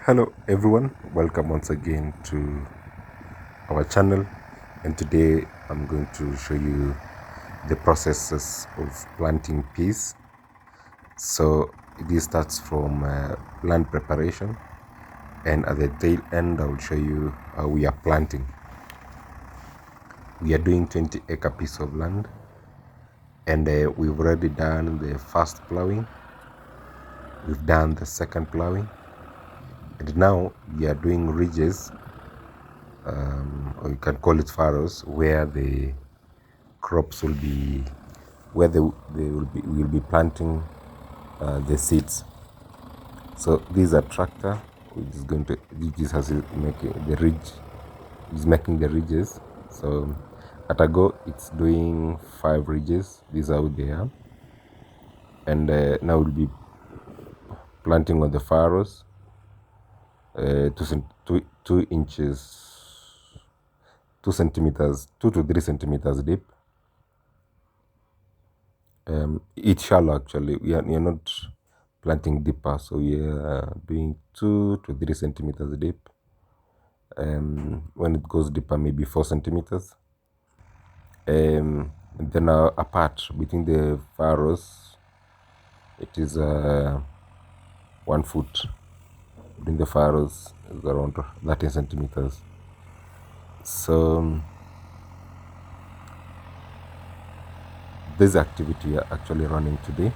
Hello everyone, welcome once again to our channel, and today I'm going to show you the processes of planting peas. So this starts from land preparation, and at the tail end I will show you how we are planting. We are doing 20-acre piece of land, and we've already done the first ploughing, we've done the second ploughing, and now we are doing ridges, or you can call it furrows, where the crops will be, where they will be planting the seeds. So this is a tractor which is making the ridge, is making the ridges. So at a go it's doing 5 ridges. These are how they are, and now we'll be planting on the furrows, 2 inches, 2 centimeters, 2 to 3 centimeters deep. It's shallow actually. We are not planting deeper, so we are doing 2 to 3 centimeters deep. When it goes deeper, maybe 4 centimeters. And then apart between the furrows, it is 1 foot. Between the furrows is around 13 centimeters. So this activity we are actually running today.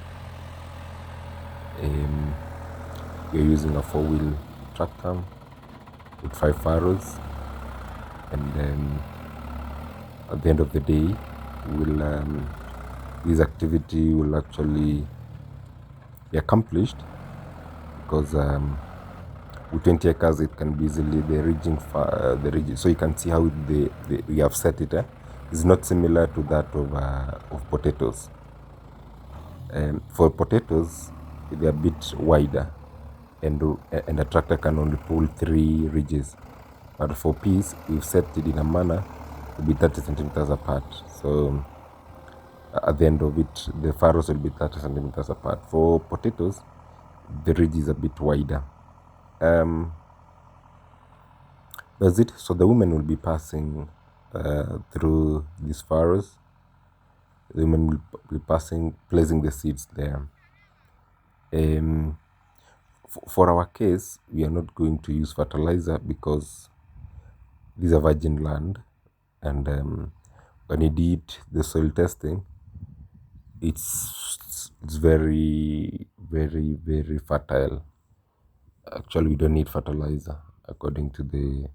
We are using a 4-wheel tractor with 5 furrows, and then at the end of the day this activity will actually be accomplished, because with 20 acres it can be easily the ridging, so you can see how we have set it. It's not similar to that of potatoes. For potatoes they're a bit wider, and a tractor can only pull 3 ridges, but for peas we've set it in a manner to be 30 centimeters apart. So at the end of it the furrows will be 30 centimeters apart. For potatoes the ridge is a bit wider. That's it. So the women will be passing through these furrows. The women will be passing, placing the seeds there. For our case, we are not going to use fertilizer, because these are virgin land, and when you did the soil testing, it's very fertile. Actually, we don't need fertilizer according to the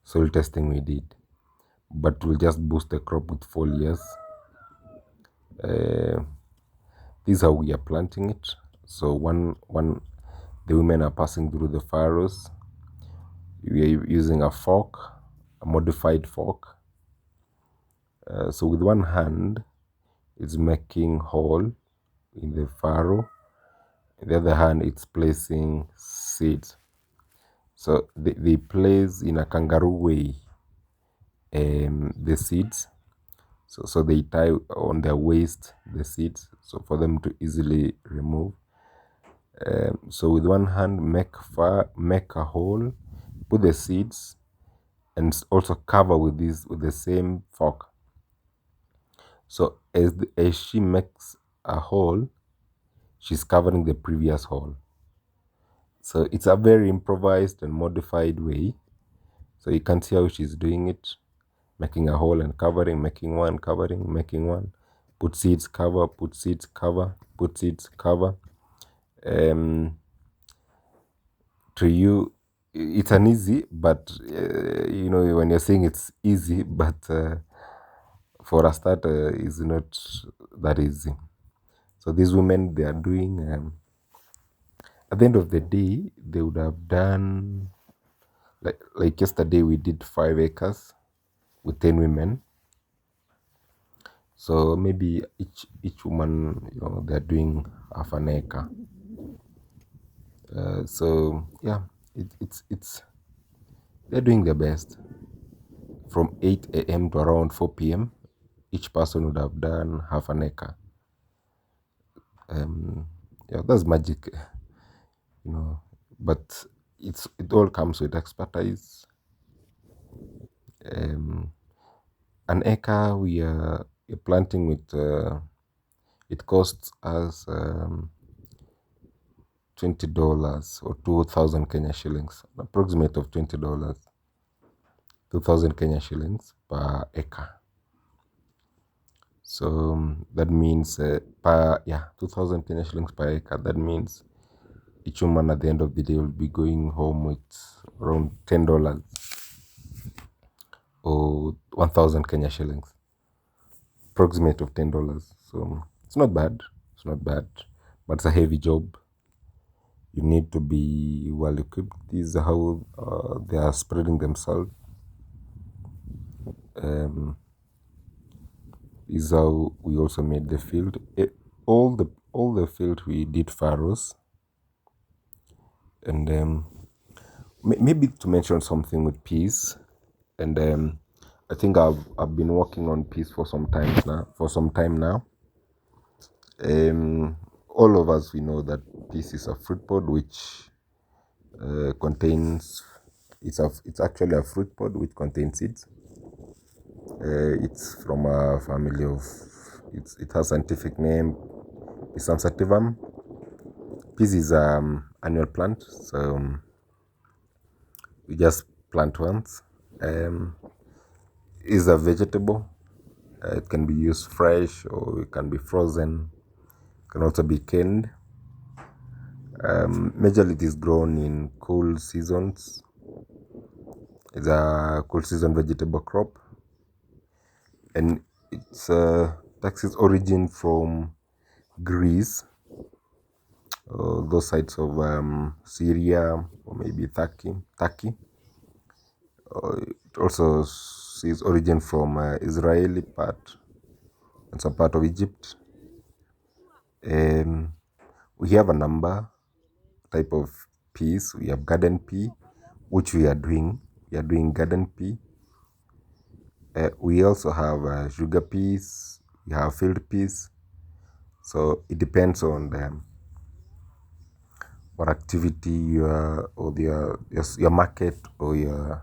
soil testing we did, but we'll just boost the crop with foliars. This is how we are planting it. So the women are passing through the furrows. We are using a fork, a modified fork. So with one hand it's making hole in the furrow, the other hand it's placing seeds. So they place in a kangaroo way the seeds. So they tie on their waist the seeds, so for them to easily remove. So with one hand make a hole, put the seeds, and also cover with the same fork. So as she makes a hole, she's covering the previous hole. So it's a very improvised and modified way. So you can see how she's doing it, making a hole and covering, making one, covering, making one, put seeds, cover, put seeds, cover, put seeds, cover. To you it's an easy, but when you're saying it's easy, but for a starter is not that easy. So these women, they are doing, at the end of the day they would have done, like yesterday we did 5 acres with 10 women. So maybe each woman, they're doing half an acre. So yeah, it's they're doing their best. From 8 a.m. to around 4 p.m. each person would have done half an acre. Yeah, that's magic, but it all comes with expertise. Um, an acre we are planting with, it costs us $20 or 2,000 Kenya shillings, approximate of $20, 2,000 Kenya shillings per acre. So that means 2,000 Kenya shillings per acre. That means each woman at the end of the day will be going home with around $10 or 1,000 Kenya shillings, approximate of $10. So it's not bad. It's not bad, but it's a heavy job. You need to be well equipped. This is how they are spreading themselves. Is how we also made the field. All the field we did farrows, and maybe to mention something with peas, and I think I've been working on peas for some time now. All of us we know that peas is a fruit pod which contains. It's actually a fruit pod which contains seeds. It's from a family of. It has scientific name Pisum sativum. Peas is annual plant, so we just plant once. Is a vegetable. It can be used fresh or it can be frozen. It can also be canned. Majorly it is grown in cool seasons. It's a cool season vegetable crop, and it's takes its origin from Greece, those sides of Syria or maybe Turkey. It also sees origin from Israeli part and some part of Egypt. We have a number type of peas. We have garden pea, which we are doing. We are doing garden pea. We also have sugar peas. We have field peas. So it depends on what activity you are, or your market, or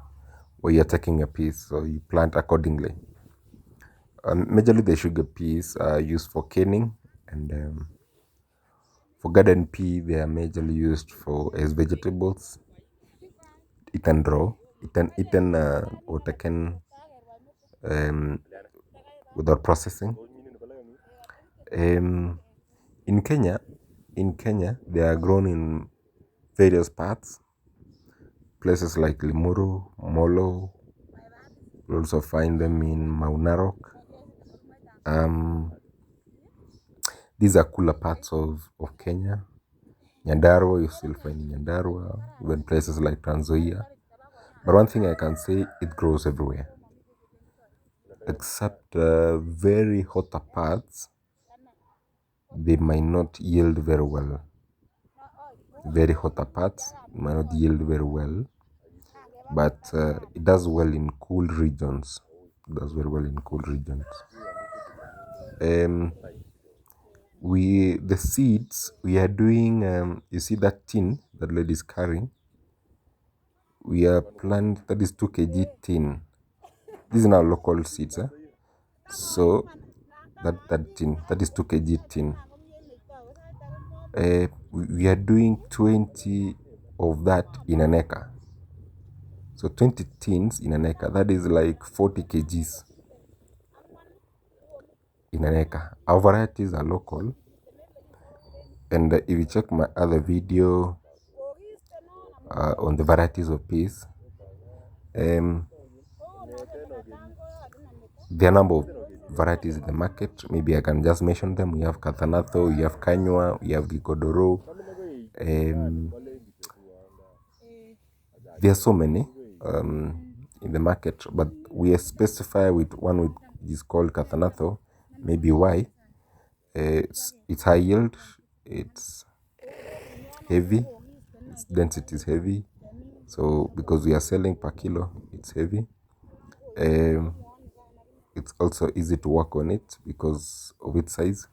where you're taking a piece. So you plant accordingly. Majorly the sugar peas are used for canning, and for garden pea they are majorly used for as vegetables, eaten raw, eaten or taken without processing. In Kenya, they are grown in various parts, places like Limuru, Molo. You also find them in Maunarok. These are cooler parts of Kenya. Nyandarua, you still find in Nyandarua, even places like Trans Nzoia. But one thing I can say, it grows everywhere, except very hotter parts. They might not yield very well. Very hotter parts might not yield very well, but it does well in cool regions. It does very well in cool regions. The seeds we are doing. You see that tin that lady is carrying. We are planting, that is 2 kg tin. These are our local seeds. So that tin, that is 2 kg tin. We are doing 20 of that in an acre. So 20 tins in an acre, that is like 40 kgs in an acre. Our varieties are local. And if you check my other video on the varieties of peas, there are a number of varieties in the market. Maybe I can just mention them. We have Kathanato, we have Kanywa, we have Gikodoro. There are so many in the market, but we specify with one which is called Kathanato. Maybe why? It's high yield, it's heavy, its density is heavy. So because we are selling per kilo, it's heavy. It's also easy to work on it because of its size.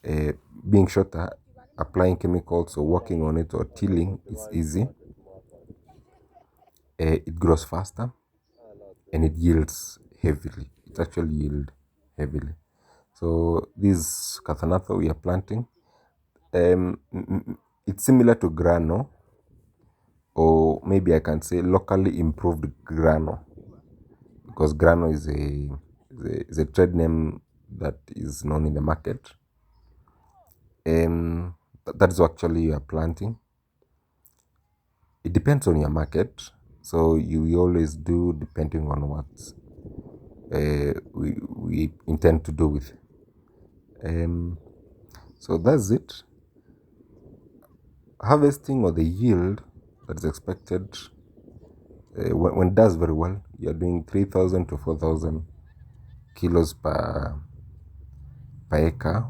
Being shorter, applying chemicals or working on it or tilling is easy. it grows faster and it yields heavily. It actually yield heavily. So this Cathanatha we are planting, it's similar to grano, or maybe I can say locally improved grano, because grano is a trade name that is known in the market. That's actually you are planting. It depends on your market, so you always do depending on what we intend to do with. So that's it. Harvesting, or the yield that is expected, when it does very well, you're doing 3,000 to 4,000 kilos per acre.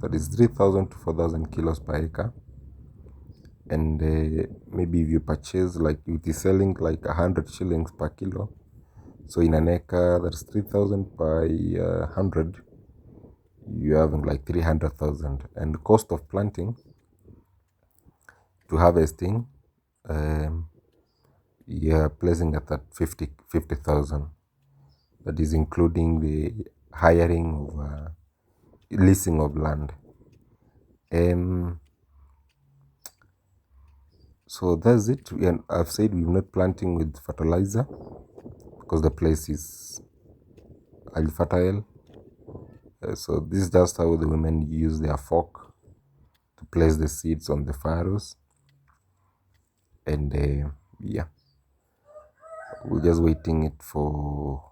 That is 3,000 to 4,000 kilos per acre. And maybe if you purchase, like it is selling like 100 shillings per kilo, so in an acre that's 3,000 by 100, you're having like 300,000. And the cost of planting to harvesting, you're placing at that 50,000. That is including the hiring of leasing of land. So that's it. And I've said we're not planting with fertilizer because the place is highly fertile. So this is just how the women use their fork to place the seeds on the furrows. And yeah, we're just waiting it for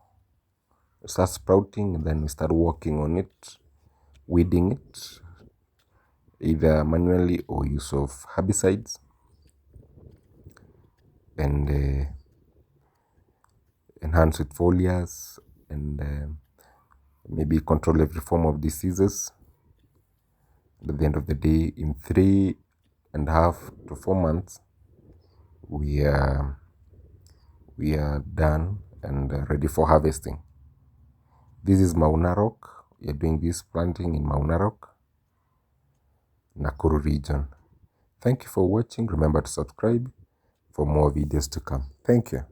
start sprouting, and then we start working on it, weeding it, either manually or use of herbicides, and enhance with foliars, and maybe control every form of diseases. At the end of the day, in 3.5 to 4 months, we are done and ready for harvesting. This is Maunarok. We are doing this planting in Maunarok, Nakuru region. Thank you for watching. Remember to subscribe for more videos to come. Thank you.